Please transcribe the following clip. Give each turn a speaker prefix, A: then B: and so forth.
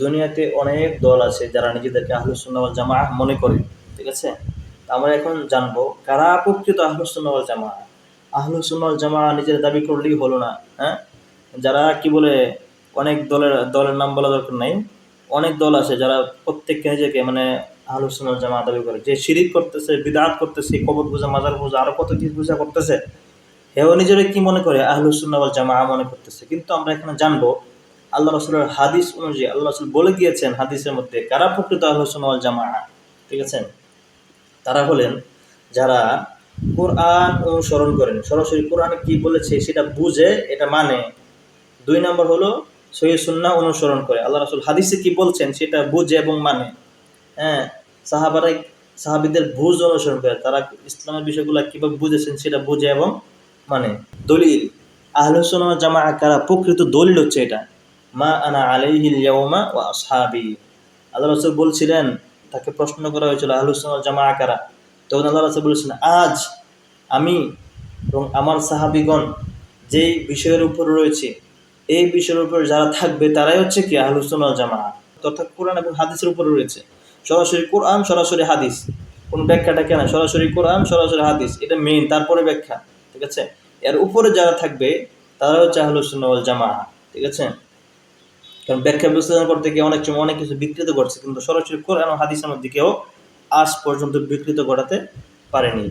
A: দুনিয়াতে অনেক দল আছে যারা নিজেদেরকে আহলুস সুন্নাহ ওয়াল জামাআহ মনে করে, ঠিক আছে? তো আমরা এখন জানবো কারা প্রকৃত আহলুস সুন্নাহ ওয়াল জামাআহ। আহলুস সুন্নাহ ওয়াল জামাআহ নিজের দাবি করলেই হলো না, হ্যাঁ? যারা কি বলে, অনেক দলের নাম বলা দরকার নাই, অনেক দল আছে যারা প্রত্যেককে নিজেকে মানে আহলুস সুন্নাহ ওয়াল জামাআহ দাবি করে। যে শিরিক করতেছে, বিদআত করতেছে, কবর পূজা, মাজার পূজা, আরো কত কিছু পূজা করতেছে, হেও নিজেরা কি মনে করে আহলুস সুন্নাহ ওয়াল জামাআহ মনে করতেছে। কিন্তু আমরা এখানে জানবো আল্লাহ রাসূলের হাদিস অনুযায়ী আল্লাহ রাসূল বলে গিয়েছেন হাদিসের মধ্যে কারা প্রকৃত আহলুস সুন্নাহ ওয়াল জামাআহ, ঠিক আছে? তারা হলেন যারা কোরআন অনুসরণ করেন, সরাসরি কোরআনে কি বলেছে সেটা বুঝে এটা মানে। 2 নম্বর হলো সহিহ সুন্নাহ অনুসরণ করে, আল্লাহ রাসূল হাদিসে কি বলছেন সেটা বুঝে এবং মানে। হ্যাঁ, সাহাবীদের বুঝ অনুসরণ করে, তারা ইসলামের বিষয়গুলো কিভাবে বুঝেছেন সেটা বুঝে এবং মানে। দলিল আহলুস সুন্নাহ ওয়াল জামাআহ কারা, প্রকৃত দলিল হচ্ছে এটা, মা আনা আলাইহিল ইয়াউমা ওয়া আসহাবি। আল্লাহ রাসূল বলছিলেন, তাকে প্রশ্ন করা হয়েছিল আহলুস সুন্নাহ ওয়াল জামাআহ কারা, তখন আল্লাহ রাসূল বলেছেন, আজ আমি এবং আমার সাহাবীগণ যেই বিষয়ের উপর রয়েছে এই বিষয়ের উপর যারা থাকবে তারাই হচ্ছে কি আহলুস সুন্নাহ ওয়াল জামাআহ, তথা কোরআন এবং হাদিসের উপরে রয়েছে। সরাসরি কোরআন, সরাসরি হাদিস, কোন ব্যাখ্যাটা কেন, সরাসরি কোরআন, সরাসরি হাদিস, এটা মেইন, তারপরে ব্যাখ্যা, ঠিক আছে? এর উপরে যারা থাকবে তারা হচ্ছে আহলুস সুন্নাহ ওয়াল জামাআহ, ঠিক আছে? কারণ ব্যাখ্যা বিশ্লেষণ করতে গিয়ে অনেক সময় অনেক কিছু বিকৃত করছে, কিন্তু সরাসরি কোরআন ও হাদিসের মধ্যে কেউ আজ পর্যন্ত বিকৃত ঘটাতে পারেনি।